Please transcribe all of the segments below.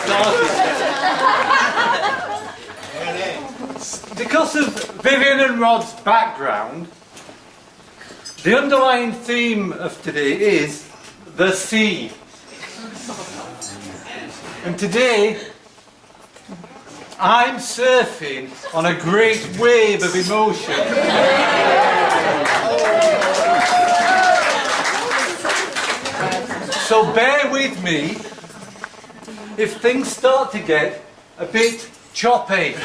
started yet. Because of Vivian and Rod's background, the underlying theme of today is the sea. And today, I'm surfing on a great wave of emotion. So bear with me if things start to get a bit choppy.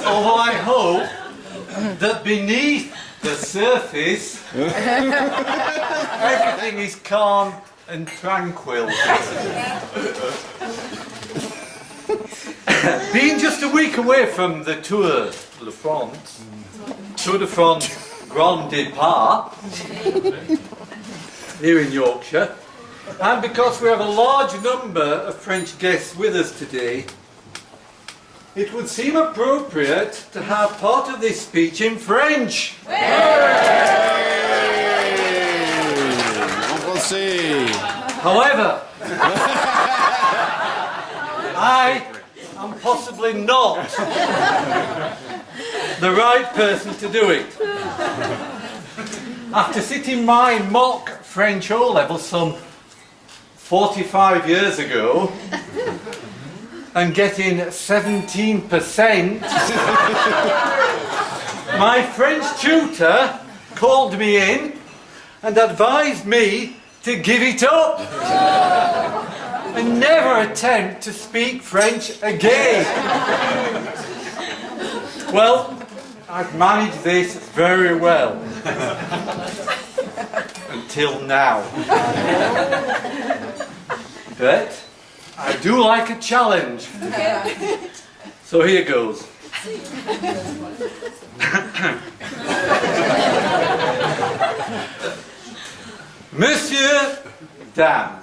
Although I hope that beneath the surface, everything is calm and tranquil. Being just a week away from the Tour de France Grand Départ, here in Yorkshire, and because we have a large number of French guests with us today, it would seem appropriate to have part of this speech in French. However, I am possibly not the right person to do it. After sitting my mock French O-level some 45 years ago and getting 17%, my French tutor called me in and advised me to give it up and never attempt to speak French again. Well, I've managed this very well until now. But I do like a challenge. So here goes. Monsieur, Dame,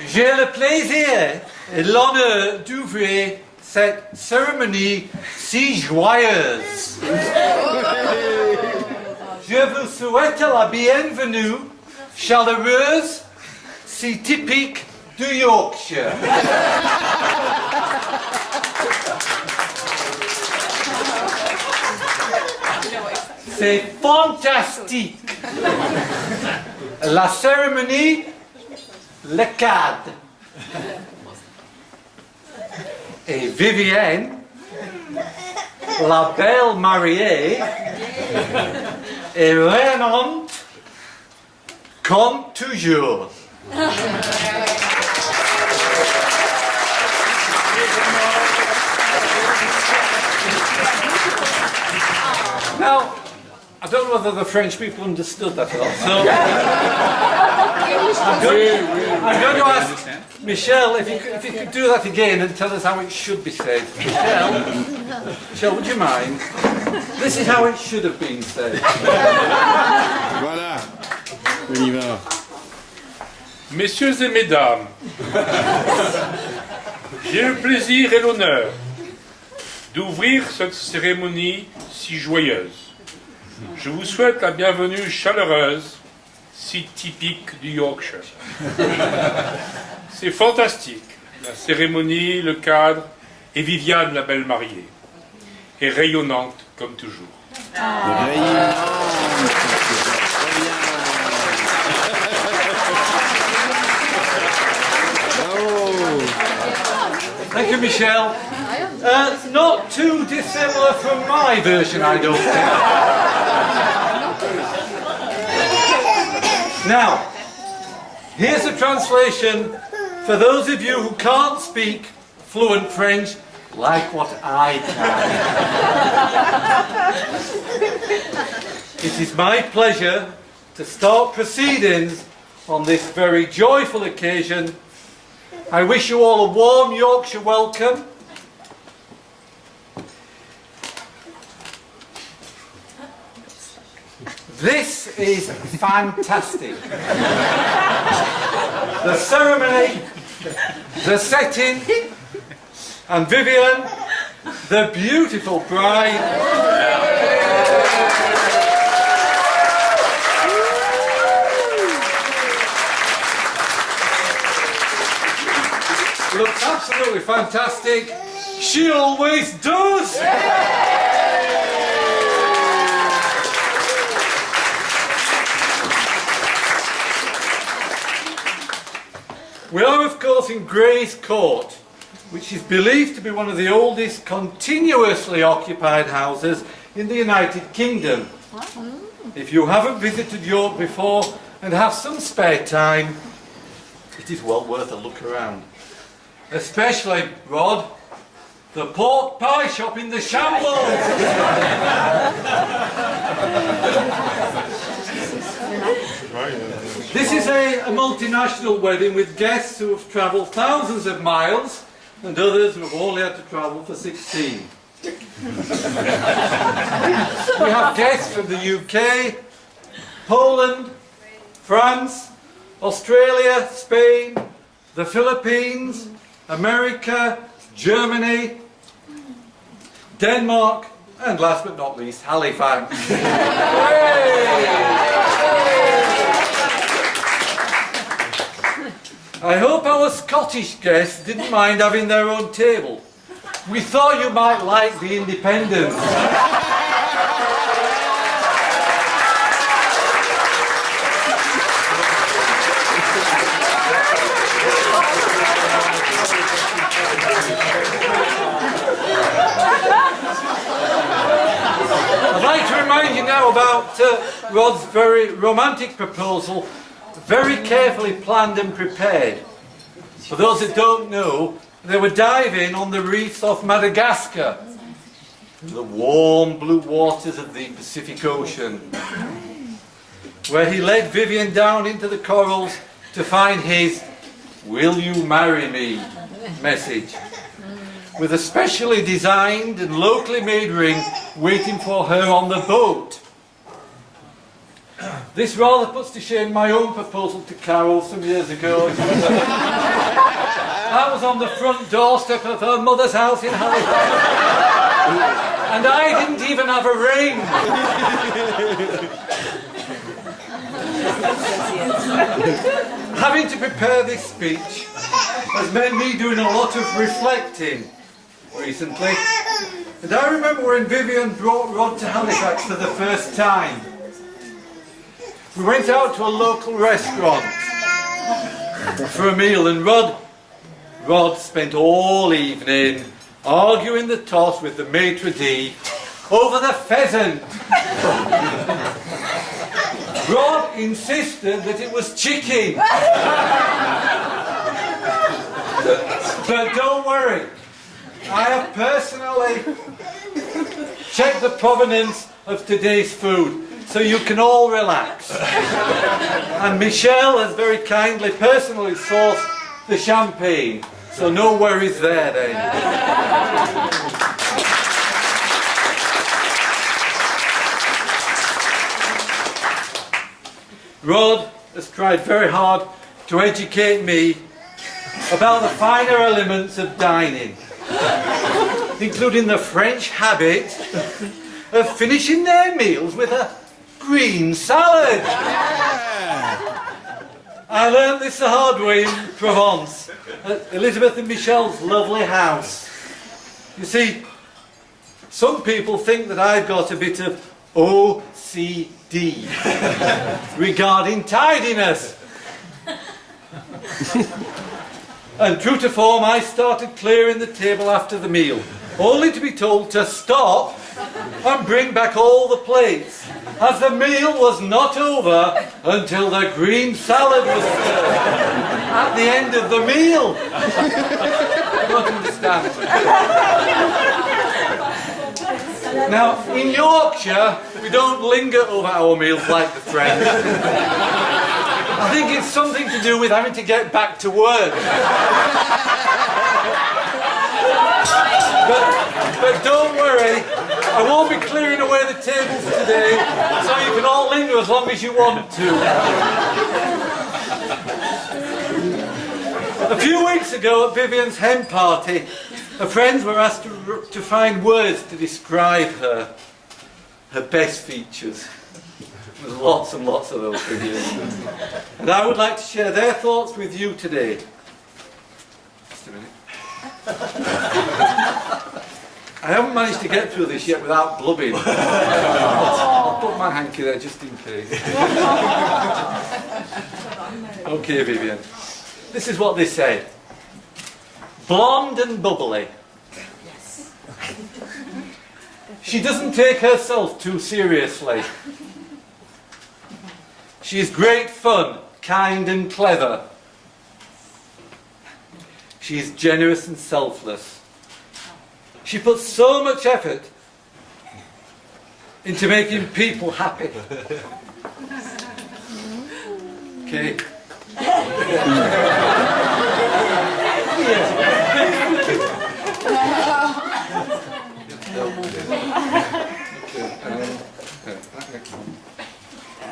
j'ai le plaisir et l'honneur d'ouvrir cette cérémonie si joyeuse. Je vous souhaite la bienvenue chaleureuse, si typique du Yorkshire. C'est fantastique. La cérémonie, le cadre. Et Vivienne, la belle mariée, est rayonnante comme toujours. Now, I don't know whether the French people understood that or not, so I'm going to ask Michelle if you could do that again and tell us how it should be said. Michelle, would you mind? This is how it should have been said. Voilà, on y va. Messieurs et mesdames, j'ai le plaisir et l'honneur d'ouvrir cette cérémonie si joyeuse. Je vous souhaite la bienvenue chaleureuse, si typique du Yorkshire. C'est fantastique, la cérémonie, le cadre, et Viviane, la belle mariée, est rayonnante comme toujours. Thank you, Michelle. Not too dissimilar from my version, I don't think. Now, here's a translation for those of you who can't speak fluent French like what I can. It is my pleasure to start proceedings on this very joyful occasion. I wish you all a warm Yorkshire welcome. This is fantastic. The ceremony, the setting, and Vivian, the beautiful bride. absolutely fantastic. She always does! We are, of course, in Gray's Court, which is believed to be one of the oldest continuously occupied houses in the United Kingdom. If you haven't visited York before and have some spare time, it is well worth a look around. Especially, Rod, the pork pie shop in the Shambles. This is a multinational wedding with guests who have travelled thousands of miles and others who have only had to travel for 16. We have guests from the UK, Poland, France, Australia, Spain, the Philippines, America, Germany, Denmark, and last but not least, Halifax. I hope our Scottish guests didn't mind having their own table. We thought you might like the independence. I'd like to remind you now about Rod's very romantic proposal, very carefully planned and prepared. For those that don't know, they were diving on the reefs off Madagascar, the warm blue waters of the Pacific Ocean, where he led Vivian down into the corals to find his "Will you marry me?" message, with a specially designed and locally made ring waiting for her on the boat. This rather puts to shame my own proposal to Carol some years ago. I was on the front doorstep of her mother's house in Halifax, and I didn't even have a ring. Having to prepare this speech has meant me doing a lot of reflecting recently. And I remember when Vivian brought Rod to Halifax for the first time. We went out to a local restaurant for a meal, and Rod spent all evening arguing the toss with the maitre d' over the pheasant. Rod insisted that it was chicken. But don't worry, I have personally checked the provenance of today's food, so you can all relax. And Michelle has very kindly personally sourced the champagne, so no worries there then. Rod has tried very hard to educate me about the finer elements of dining, including the French habit of finishing their meals with a green salad. I learned this the hard way in Provence, at Elizabeth and Michelle's lovely house. You see, some people think that I've got a bit of OCD regarding tidiness. And true to form, I started clearing the table after the meal, only to be told to stop and bring back all the plates, as the meal was not over until the green salad was served at the end of the meal. I don't understand. Now, in Yorkshire, we don't linger over our meals like the French. I think it's something to do with having to get back to work. But don't worry, I won't be clearing away the tables today, so you can all linger as long as you want to. A few weeks ago at Vivian's hen party, her friends were asked to find words to describe her best features. There's lots and lots of those videos. And I would like to share their thoughts with you today. Just a minute. I haven't managed to get through this yet without blubbing. I'll put my hanky there just in case. Okay, Vivian. This is what they said. Blonde and bubbly. She doesn't take herself too seriously. She is great fun, kind and clever. She is generous and selfless. She puts so much effort into making people happy. Okay.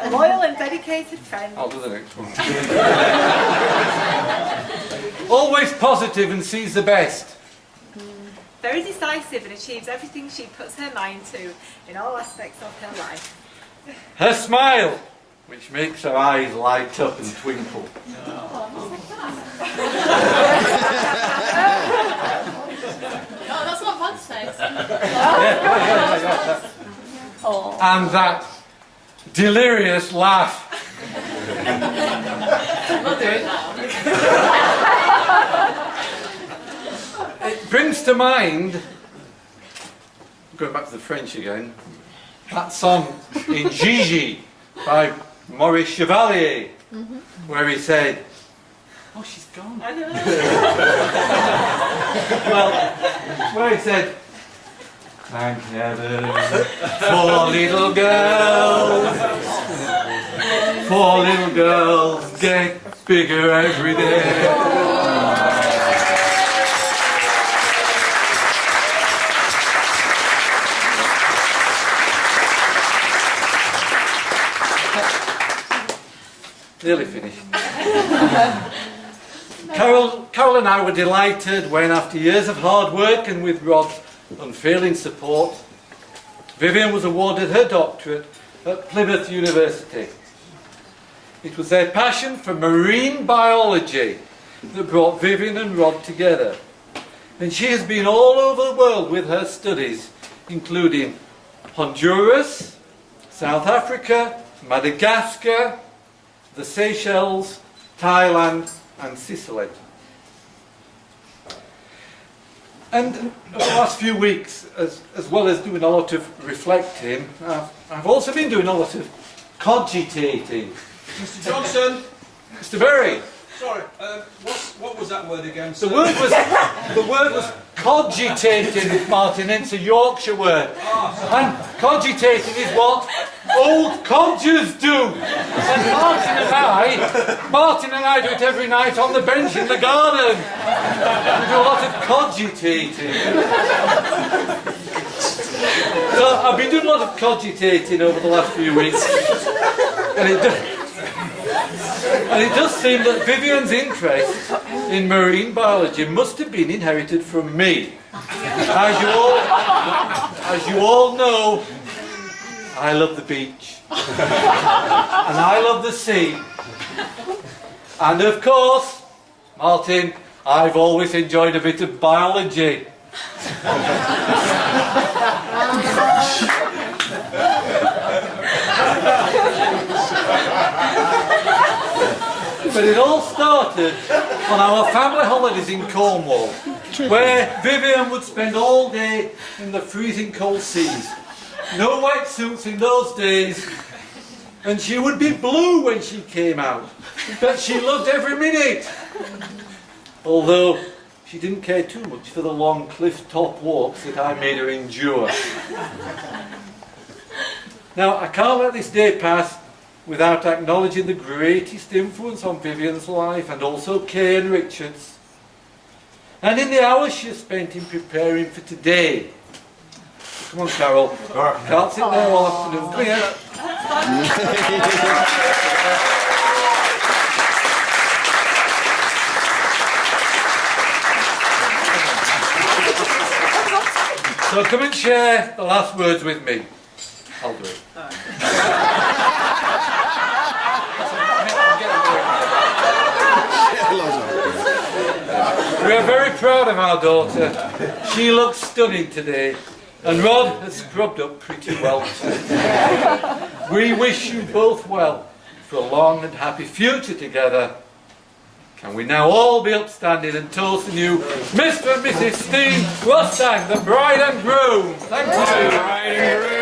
A loyal and dedicated friend. I'll do the next one. Always positive and sees the best. Very decisive and achieves everything she puts her mind to in all aspects of her life. Her smile, which makes her eyes light up and twinkle. No, that's not bad sex. And that delirious laugh. I'm not doing that. It brings to mind, going back to the French again, that song in Gigi by Maurice Chevalier, where he said, oh, she's gone. Well, where he said, thank heaven for little girls. For little girls get bigger every day. Nearly finished. Carol and I were delighted when, after years of hard work and with Rod's unfailing support, Vivian was awarded her doctorate at Plymouth University. It was their passion for marine biology that brought Vivian and Rod together. And she has been all over the world with her studies, including Honduras, South Africa, Madagascar, the Seychelles, Thailand and Sicily. And over the last few weeks, as well as doing a lot of reflecting, I've also been doing a lot of cogitating. Mr. Johnson! Mr. Berry, Sorry, what was that word again? the word was cogitating, Martin. It's a Yorkshire word. And cogitating is what old codgers do. And Martin and I do it every night on the bench in the garden. We do a lot of cogitating. So I've been doing a lot of cogitating over the last few weeks. And it does seem that Vivian's interest in marine biology must have been inherited from me. As you all know, I love the beach. And I love the sea. And of course, Martin, I've always enjoyed a bit of biology. But it all started on our family holidays in Cornwall, where Vivian would spend all day in the freezing cold seas. No wetsuits in those days, and she would be blue when she came out. But she loved every minute, although she didn't care too much for the long cliff top walks that I made her endure. Now, I can't let this day pass without acknowledging the greatest influence on Vivian's life, and also Kay and Richard's. And in the hours she has spent in preparing for today. Come on, Carol. Can't sit there all afternoon. Come here. So come and share the last words with me. I'll do it. We are very proud of our daughter. She looks stunning today, and Rod has scrubbed up pretty well too. We wish you both well for a long and happy future together. Can we now all be upstanding and toast the new Mr. and Mrs. Stein-Rostaing, the bride and groom. Thank you. Bride and groom.